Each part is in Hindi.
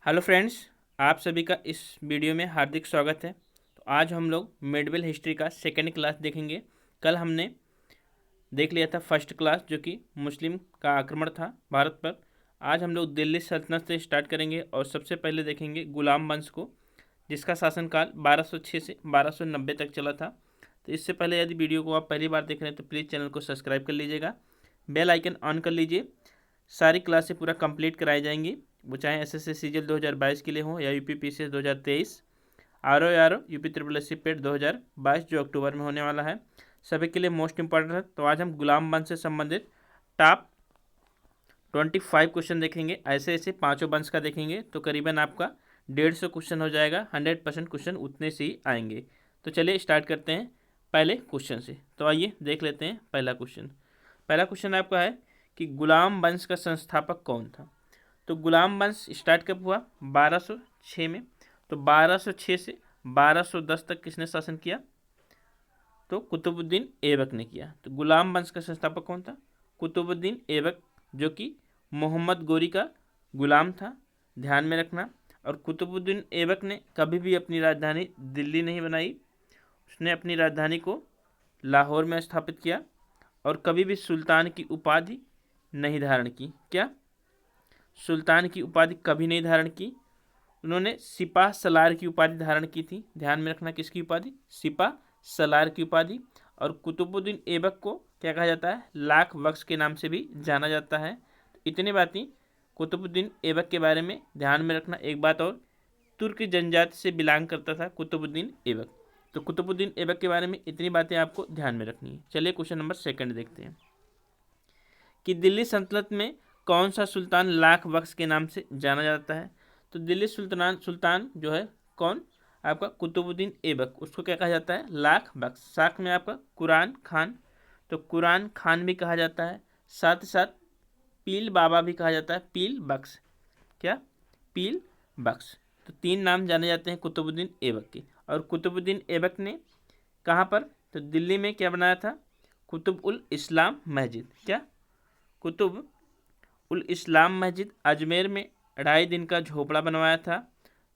हेलो फ्रेंड्स, आप सभी का इस वीडियो में हार्दिक स्वागत है। तो आज हम लोग मेडिवल हिस्ट्री का सेकेंड क्लास देखेंगे। कल हमने देख लिया था फर्स्ट क्लास, जो कि मुस्लिम का आक्रमण था भारत पर। आज हम लोग दिल्ली सल्तनत से स्टार्ट करेंगे और सबसे पहले देखेंगे गुलाम वंश को, जिसका शासनकाल 1206 से 1290 तक चला था। तो इससे पहले यदि वीडियो को आप पहली बार देख रहे हैं तो प्लीज़ चैनल को सब्सक्राइब कर लीजिएगा, बेल आइकन ऑन कर लीजिए। सारी क्लासें पूरा कंप्लीट कराई जाएंगी, वो चाहे एसएससी सीजीएल 2022 के लिए हो या UP PCS 2023, RO UP triple S C PET 2022 जो अक्टूबर में होने वाला है, सभी के लिए मोस्ट इंपॉर्टेंट है। तो आज हम गुलाम वंश से संबंधित टॉप 25 क्वेश्चन देखेंगे। ऐसे ऐसे पाँचों वंश का देखेंगे तो करीबन आपका 150 क्वेश्चन हो जाएगा। 100% क्वेश्चन उतने से ही आएंगे। तो चलिए स्टार्ट करते हैं पहले क्वेश्चन से। तो आइए देख लेते हैं पहला क्वेश्चन। पहला क्वेश्चन आपका है कि गुलाम वंश का संस्थापक कौन था। तो गुलाम वंश स्टार्ट कब हुआ? 1206 में। तो 1206 से 1210 तक किसने शासन किया? तो कुतुबुद्दीन ऐबक ने किया। तो गुलाम वंश का संस्थापक कौन था? कुतुबुद्दीन ऐबक, जो कि मोहम्मद गोरी का गुलाम था, ध्यान में रखना। और कुतुबुद्दीन ऐबक ने कभी भी अपनी राजधानी दिल्ली नहीं बनाई, उसने अपनी राजधानी को लाहौर में स्थापित किया और कभी भी सुल्तान की उपाधि नहीं धारण की। क्या? सुल्तान की उपाधि कभी नहीं धारण की। उन्होंने सिपा सलार की उपाधि धारण की थी, ध्यान में रखना। किसकी उपाधि? सिपा सलार की उपाधि। और कुतुबुद्दीन ऐबक को क्या कहा जाता है? लाख बख्श के नाम से भी जाना जाता है। तो इतनी बातें कुतुबुद्दीन ऐबक के बारे में ध्यान में रखना। एक बात और, तुर्क जनजाति से बिलोंग करता था कुतुबुद्दीन ऐबक। तो कुतुबुद्दीन ऐबक के बारे में इतनी बातें आपको ध्यान में रखनी है। चलिए क्वेश्चन नंबर सेकंड देखते हैं कि दिल्ली सल्तनत में कौन सा सुल्तान लाख बख्श के नाम से जाना जाता है। तो दिल्ली सुल्तान जो है कौन? आपका कुतुबुद्दीन ऐबक। उसको क्या कहा जाता है? लाख बख्श। साथ में आपका कुरान खान, तो कुरान खान भी कहा जाता है। साथ ही साथ पील बाबा भी कहा जाता है, पील बख्श। क्या? पील बख्श। तो तीन नाम जाने जाते हैं कुतुबुद्दीन ऐबक के। और कुतुबुद्दीन ऐबक ने कहाँ पर? तो दिल्ली में क्या बनाया था? कुतुब उल इस्लाम मस्जिद। क्या? कुतुब उल इस्लाम मस्जिद। अजमेर में 2.5 दिन का झोपड़ा बनवाया था।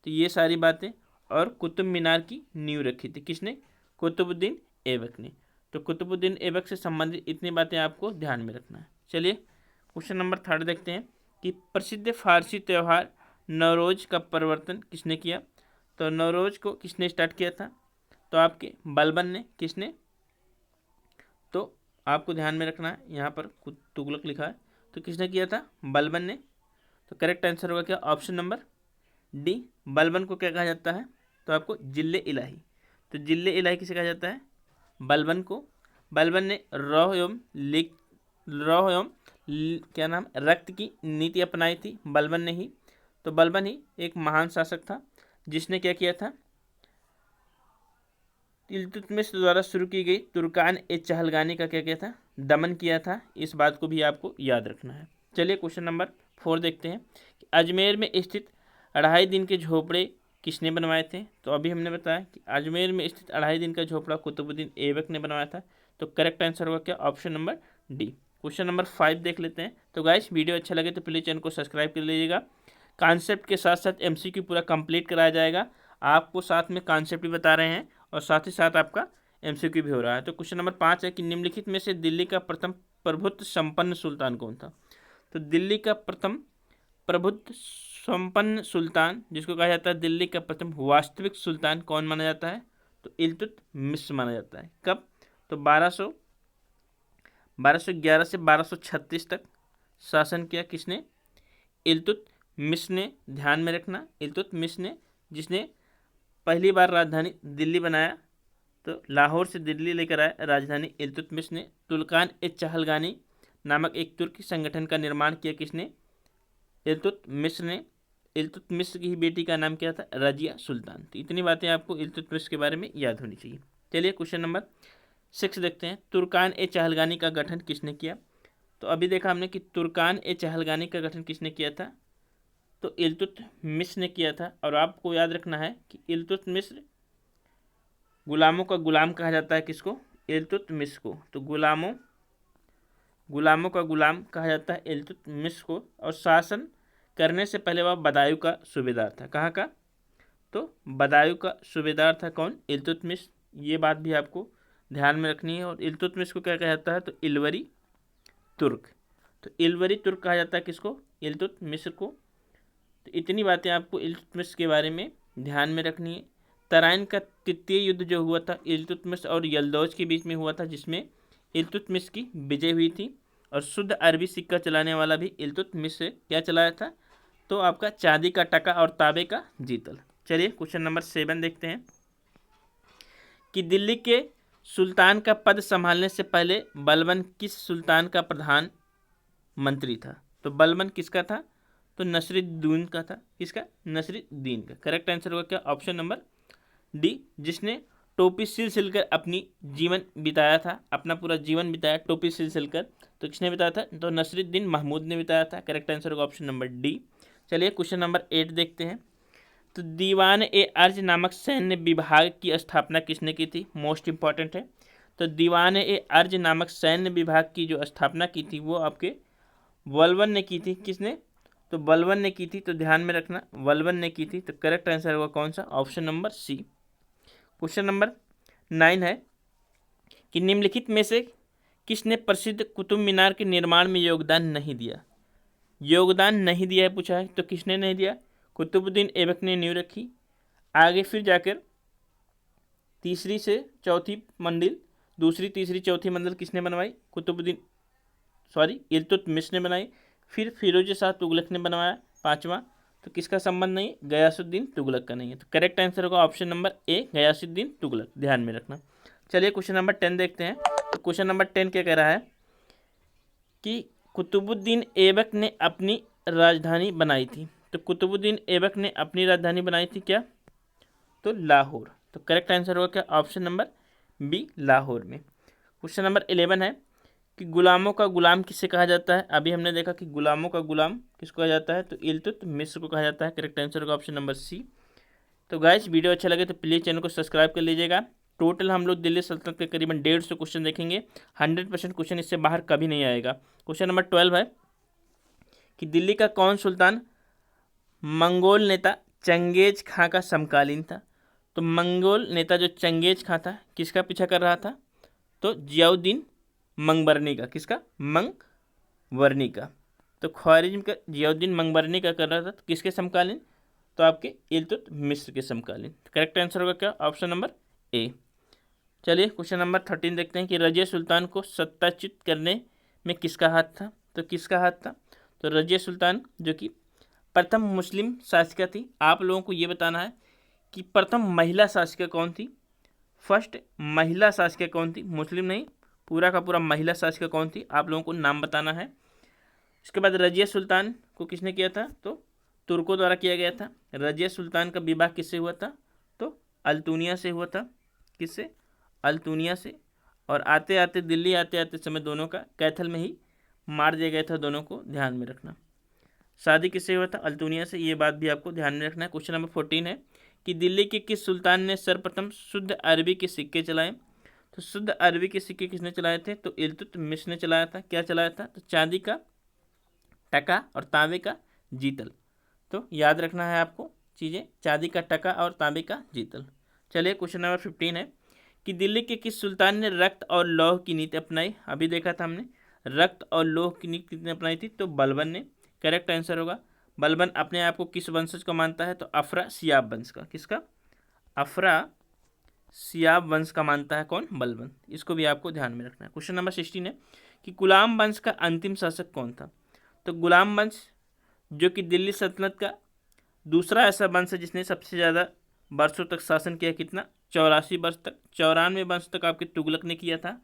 तो ये सारी बातें। और कुतुब मीनार की नींव रखी थी किसने? कुतुबुद्दीन ऐबक ने। तो कुतुबुद्दीन ऐबक से संबंधित इतनी बातें आपको ध्यान में रखना है। चलिए क्वेश्चन नंबर थर्ड देखते हैं कि प्रसिद्ध फारसी त्यौहार नवरोज का प्रवर्तन किसने किया। तो नवरोज को किसने स्टार्ट किया था? तो आपके बलबन ने। किसने? तो आपको ध्यान में रखना है, यहाँ पर तुगलक लिखा है, तो किसने किया था? बलबन ने। तो करेक्ट आंसर होगा क्या? Option number D. बलबन को क्या कहा जाता है? तो आपको जिल्ले इलाही। तो जिल्ले इलाही किसे कहा जाता है? बलबन को। बलबन ने क्या नाम, रक्त की नीति अपनाई थी, बलबन ने ही। तो बलबन ही एक महान शासक था जिसने क्या किया था? इल्तुतमिश द्वारा शुरू की गई तुर्कान ए चहलगानी का क्या किया था? दमन किया था। इस बात को भी आपको याद रखना है। चलिए क्वेश्चन नंबर 4 देखते हैं कि अजमेर में स्थित 2.5 दिन के झोपड़े किसने बनवाए थे। तो अभी हमने बताया कि अजमेर में स्थित 2.5 दिन का झोपड़ा कुतुबुद्दीन ऐबक ने बनवाया था। तो करेक्ट आंसर होगा क्या? Option number D. Question number 5 देख लेते हैं। तो गाइस, वीडियो अच्छा लगे तो प्लीज़ चैनल को सब्सक्राइब कर लीजिएगा। कॉन्सेप्ट के साथ साथ एमसीक्यू पूरा कंप्लीट कराया जाएगा। आपको साथ में कॉन्सेप्ट भी बता रहे हैं और साथ ही साथ आपका एमसीक्यू भी हो रहा है। तो क्वेश्चन नंबर 5 है कि निम्नलिखित में से दिल्ली का प्रथम प्रभुत्व संपन्न सुल्तान कौन था। तो दिल्ली का प्रथम प्रभुत्व संपन्न सुल्तान, जिसको कहा जाता है दिल्ली का प्रथम वास्तविक सुल्तान, कौन माना जाता है? तो इल्तुतमिश माना जाता है। कब? तो 1211 से 1236 तक शासन किया किसने? इल्तुतमिश ने। ध्यान में रखना, इल्तुतमिश ने, जिसने पहली बार राजधानी दिल्ली बनाया। तो लाहौर से दिल्ली लेकर आया राजधानी इल्तुतमिश ने। तुर्कान ए चहलगानी नामक एक तुर्की संगठन का निर्माण किया किसने? इल्तुतमिश ने। इल्तुतमिश की बेटी का नाम क्या था? रजिया सुल्तान। तो इतनी बातें आपको इल्तुतमिश के बारे में याद होनी चाहिए। चलिए क्वेश्चन नंबर 6 देखते हैं। तुर्कान ए चहलगानी का गठन किसने किया। तो अभी देखा हमने कि तुर्कान ए चहलगानी का गठन किसने किया था? तो इल्तुतमिश ने किया था। और आपको याद रखना है कि इल्तुतमिश गुलामों का गुलाम कहा जाता है किसको? इल्तुतमिश को। तो गुलामों का गुलाम कहा जाता है इल्तुतमिश को। और शासन करने से पहले वह बदायूं का सूबेदार था। कहाँ का? तो बदायूं का सूबेदार था कौन? इल्तुतमिश। ये बात भी आपको ध्यान में रखनी है। और इल्तुतमिश को क्या कहा जाता है? तो इलवरी तुर्क। तो इलवरी तुर्क कहा जाता है किसको? इल्तुतमिश को। तो इतनी बातें आपको इल्तुतमिश के बारे में ध्यान में रखनी है। तराइन का तृतीय युद्ध जो हुआ था इल्तुतमिश और यल्दौज के बीच में हुआ था, जिसमें इल्तुतमिश की विजय हुई थी। और शुद्ध अरबी सिक्का चलाने वाला भी इल्तुतमिश से क्या चलाया था? तो आपका चांदी का टका और तांबे का जीतल। चलिए क्वेश्चन नंबर 7 देखते हैं कि दिल्ली के सुल्तान का पद संभालने से पहले बलबन किस सुल्तान का प्रधान मंत्री था? तो बलबन किसका था? तो नसरुद्दीन का था। किसका? नसरुद्दीन का। करेक्ट आंसर होगा क्या? ऑप्शन नंबर डी, जिसने टोपी सिल सिलकर अपनी जीवन बिताया था, अपना पूरा जीवन बिताया टोपी सिल सिलकर। तो किसने बिताया था? तो नसरुद्दीन महमूद ने बिताया था। करेक्ट आंसर होगा ऑप्शन नंबर डी। चलिए क्वेश्चन नंबर 8 देखते हैं। तो दीवान ए अर्ज नामक सैन्य विभाग की स्थापना किसने की थी? मोस्ट इंपॉर्टेंट है। तो दीवान ए अर्ज नामक सैन्य विभाग की जो स्थापना की थी वो आपके बलबन ने की थी। किसने? तो बलबन ने की थी। तो ध्यान में रखना, बलबन ने की थी। तो करेक्ट आंसर होगा कौन सा? Option number C. Question number 9 है कि निम्नलिखित में से किसने प्रसिद्ध कुतुब मीनार के निर्माण में योगदान नहीं दिया? योगदान नहीं दिया है पूछा है, तो किसने नहीं दिया? कुतुबुद्दीन ऐबक ने नींव रखी। आगे फिर जाकर तीसरी से चौथी मंजिल, दूसरी तीसरी चौथी मंजिल किसने बनवाई? इल्तुतमिश ने बनाई। फिर फिरोज शाह तुगलक ने बनवाया पांचवा। तो किसका संबंध नहीं? गयासुद्दीन तुगलक का नहीं है। तो करेक्ट आंसर होगा option number A, Ghiyasuddin Tughlaq. ध्यान में रखना। चलिए क्वेश्चन नंबर 10 देखते हैं। तो क्वेश्चन नंबर 10 क्या कह रहा है कि कुतुबुद्दीन ऐबक ने अपनी राजधानी बनाई थी। तो कुतुबुद्दीन ऐबक ने अपनी राजधानी बनाई थी क्या? तो लाहौर। तो करेक्ट आंसर होगा क्या? ऑप्शन नंबर बी, लाहौर में। क्वेश्चन नंबर 11 है कि गुलामों का गुलाम किसे कहा जाता है? अभी हमने देखा कि गुलामों का गुलाम किसको कहा जाता है? तो इल्तुतमिश को कहा जाता है। करेक्ट आंसर होगा ऑप्शन नंबर सी। तो गाइस वीडियो अच्छा लगे तो प्लीज़ चैनल को सब्सक्राइब कर लीजिएगा। टोटल हम लोग दिल्ली सल्तनत के करीबन 150 क्वेश्चन देखेंगे। 100% क्वेश्चन इससे बाहर कभी नहीं आएगा। क्वेश्चन नंबर 12 है कि दिल्ली का कौन सुल्तान मंगोल नेता चंगेज खां का समकालीन था? तो मंगोल नेता जो चंगेज खां था किसका पीछा कर रहा था? तो जियाउद्दीन मंगबरनी का। किसका? मंगबरनी का। तो ख्वारिज्म का जियाउद्दीन मंगबरनी का कर रहा था। तो किसके समकालीन? तो आपके इल्तुतमिश के समकालीन। करेक्ट आंसर होगा क्या? ऑप्शन नंबर ए। चलिए क्वेश्चन नंबर 13 देखते हैं कि रजिया सुल्तान को सत्ताच्युत करने में किसका हाथ था? तो किसका हाथ था? तो रजिया सुल्तान जो कि प्रथम मुस्लिम शासिका थी। आप लोगों को ये बताना है कि प्रथम महिला शासिका कौन थी? फर्स्ट महिला शासिका कौन थी? मुस्लिम नहीं, पूरा का पूरा महिला शासिका कौन थी? आप लोगों को नाम बताना है। इसके बाद रजिया सुल्तान को किसने किया था? तो तुर्कों द्वारा किया गया था। रजिया सुल्तान का विवाह किससे हुआ था? तो अल्तुनिया से हुआ था। किससे? अल्तुनिया से। और आते आते दिल्ली आते आते समय दोनों का कैथल में ही मार दिया गया था। दोनों को ध्यान में रखना। शादी किससे हुआ था? अल्तुनिया से। ये बात भी आपको ध्यान में रखना है। क्वेश्चन नंबर 14 है कि दिल्ली के किस सुल्तान ने सर्वप्रथम शुद्ध अरबी के सिक्के चलाए? तो शुद्ध अरबी के सिक्के किसने चलाए थे? तो इल्तुतमिश ने चलाया था। क्या चलाया था? तो चांदी का टका और तांबे का जीतल। तो याद रखना है आपको चीज़ें, चांदी का टका और तांबे का जीतल। चलिए क्वेश्चन नंबर 15 है कि दिल्ली के किस सुल्तान ने रक्त और लौह की नीति अपनाई? अभी देखा था हमने, रक्त और लौह की नीति किसने अपनाई थी? तो बलबन ने। करेक्ट आंसर होगा। बलबन अपने आप को किस वंशज को मानता है? तो अफरा-सियाब वंश का। किसका? अफरा-सियाब वंश का मानता है कौन? बलबन। इसको भी आपको ध्यान में रखना है। क्वेश्चन नंबर 16 है कि गुलाम वंश का अंतिम शासक कौन था? तो गुलाम वंश जो कि दिल्ली सल्तनत का दूसरा ऐसा वंश है जिसने सबसे ज़्यादा वर्षों तक शासन किया। कितना? 84 वर्ष तक। 94 वर्ष तक आपके तुगलक ने किया था।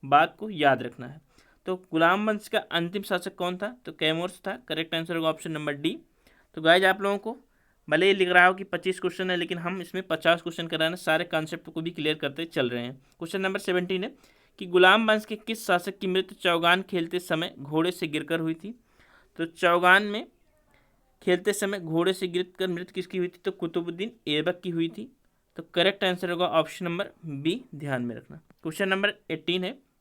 बात को याद रखना है। तो गुलाम वंश का अंतिम शासक कौन था? तो कैमोर्स था। करेक्ट आंसर होगा ऑप्शन नंबर डी। तो गाइज आप लोगों को भले ही लिख रहा हो कि 25 क्वेश्चन है, लेकिन हम इसमें 50 क्वेश्चन कराने सारे कॉन्सेप्ट को भी क्लियर करते चल रहे हैं। क्वेश्चन नंबर 17 है कि गुलाम वंश के किस शासक की मृत्यु चौगान खेलते समय घोड़े से गिरकर हुई थी? तो चौगान में खेलते समय घोड़े से गिरकर मृत्यु किसकी हुई थी? तो कुतुबुद्दीन ऐबक की हुई थी। तो करेक्ट आंसर होगा ऑप्शन नंबर बी। ध्यान में रखना। क्वेश्चन नंबर 18 है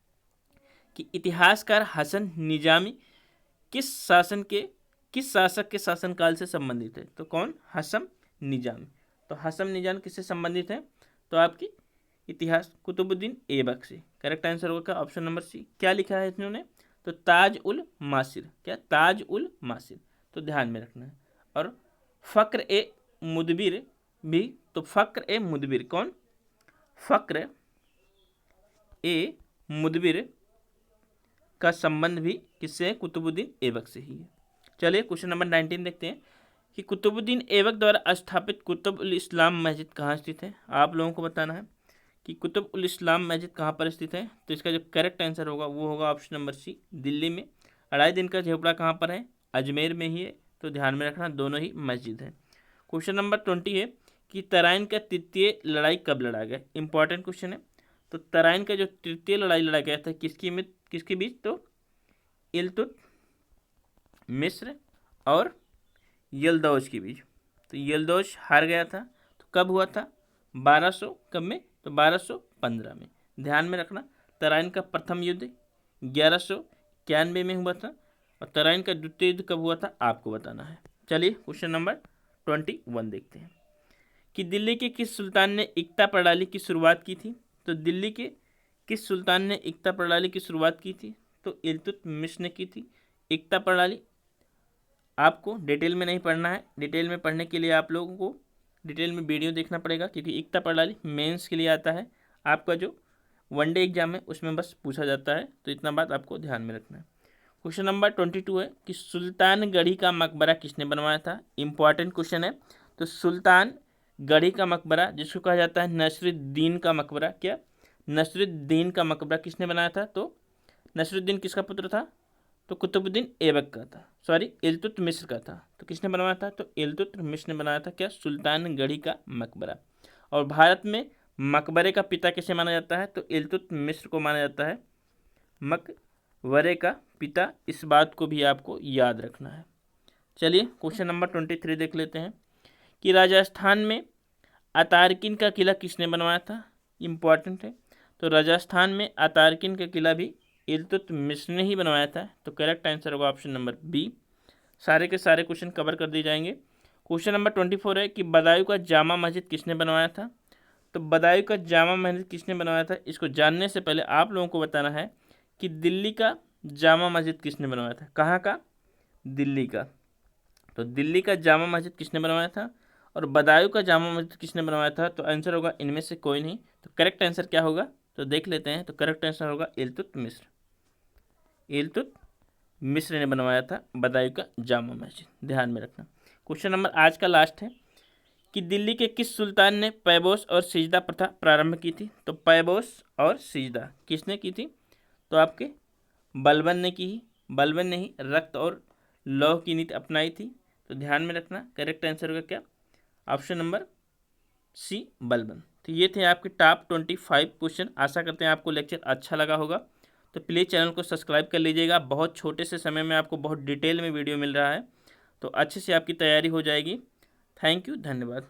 कि इतिहासकार हसन निजामी किस शासन के किस शासक के शासनकाल से संबंधित है? तो कौन? हसन निजाम। तो हसन निजाम किससे संबंधित है? तो आपकी इतिहास कुतुबुद्दीन ऐबक से। करेक्ट आंसर होगा ऑप्शन नंबर सी। क्या लिखा है इन्होंने? तो ताज उल मासिर। क्या? ताज उल मासिर। तो ध्यान में रखना है। और फ़क्र ए मुदबिर भी, तो फ़क्र ए मुदबिर कौन? फ़क्र ए मुदबिर का संबंध भी किससे है? कुतुबुद्दीन ऐबक से ही है। चलिए क्वेश्चन नंबर 19 देखते हैं कि कुतुबुद्दीन ऐबक द्वारा स्थापित कुतुब उल इस्लाम मस्जिद कहाँ स्थित है? आप लोगों को बताना है कि कुतुब उल इस्लाम मस्जिद कहाँ पर स्थित है। तो इसका जो करेक्ट आंसर होगा वो होगा ऑप्शन नंबर सी, दिल्ली में। अढ़ाई दिन का झोपड़ा कहाँ पर है? अजमेर में ही है। तो ध्यान में रखना, दोनों ही मस्जिद है। क्वेश्चन नंबर 20 है कि तराइन का तृतीय लड़ाई कब लड़ा गया? इंपॉर्टेंट क्वेश्चन है। तो तराइन का जो तृतीय लड़ाई लड़ा गया था किसके बीच? तो इल्तुतमिश और यल्दौज के बीच। तो यल्दौज हार गया था। तो कब हुआ था? 1200 कब में? तो 1215 में। ध्यान में रखना, तराइन का प्रथम युद्ध 1191 में हुआ था और तराइन का द्वितीय युद्ध कब हुआ था आपको बताना है। चलिए क्वेश्चन नंबर 21 देखते हैं कि दिल्ली के किस सुल्तान ने इक्ता प्रणाली की शुरुआत की थी? तो दिल्ली के किस सुल्तान ने इक्ता प्रणाली की शुरुआत की थी? तो इल्तुतमिश ने की थी इक्ता प्रणाली। आपको डिटेल में नहीं पढ़ना है, डिटेल में पढ़ने के लिए आप लोगों को डिटेल में वीडियो देखना पड़ेगा, क्योंकि इक्ता प्रणाली मेंस के लिए आता है। आपका जो वनडे एग्जाम है उसमें बस पूछा जाता है। तो इतना बात आपको ध्यान में रखना है। क्वेश्चन नंबर 22 है कि सुल्तानगढ़ी का मकबरा किसने बनवाया था? इंपॉर्टेंट क्वेश्चन है। तो सुल्तानगढ़ी का मकबरा, जिसको कहा जाता है नसरुद्दीन का मकबरा, क्या? नसरुद्दीन का मकबरा किसने बनाया था? तो नसरुद्दीन किसका पुत्र था? तो कुतुबुद्दीन ऐबक का था, सॉरी इल्तुतमिश का था। तो किसने बनवाया था? तो इल्तुतमिश ने बनाया था। क्या? सुल्तानगढ़ी का मकबरा। और भारत में मकबरे का पिता किसे माना जाता है? तो इल्तुतमिश को माना जाता है मकबरे का पिता। इस बात को भी आपको याद रखना है। चलिए क्वेश्चन नंबर 23 देख लेते हैं कि राजस्थान में अतारकिन का किला किसने बनवाया था? इम्पॉर्टेंट है। तो राजस्थान में अतारकिन का किला भी इल्तुतमिश ने ही बनवाया था। तो करेक्ट आंसर होगा ऑप्शन नंबर बी। सारे के सारे क्वेश्चन कवर कर दिए जाएंगे। क्वेश्चन नंबर 24 है कि बदायूं का जामा मस्जिद किसने बनवाया था? तो बदायूं का जामा मस्जिद किसने बनवाया था? इसको जानने से पहले आप लोगों को बताना है कि दिल्ली का जामा मस्जिद किसने बनवाया था? कहाँ का? दिल्ली का। तो दिल्ली का जामा मस्जिद किसने बनवाया था और बदायूं का जामा मस्जिद किसने बनवाया था? तो आंसर होगा इनमें से कोई नहीं। तो करेक्ट आंसर क्या होगा? तो देख लेते हैं। तो करेक्ट आंसर होगा इल्तुतमिश। इल्तुतमिश ने बनवाया था बदायूं का जामा मस्जिद। ध्यान में रखना। क्वेश्चन नंबर आज का लास्ट है कि दिल्ली के किस सुल्तान ने पैबोस और सिजदा प्रथा प्रारंभ की थी? तो पैबोस और सिजदा किसने की थी? तो आपके बलबन ने की ही। बलबन ने ही रक्त और लौह की नीति अपनाई थी। तो ध्यान में रखना, करेक्ट आंसर होगा क्या? Option number C, Balban. तो ये थे आपके टॉप 25 क्वेश्चन। आशा करते हैं आपको लेक्चर अच्छा लगा होगा। तो प्लीज़ चैनल को सब्सक्राइब कर लीजिएगा। बहुत छोटे से समय में आपको बहुत डिटेल में वीडियो मिल रहा है, तो अच्छे से आपकी तैयारी हो जाएगी। थैंक यू, धन्यवाद।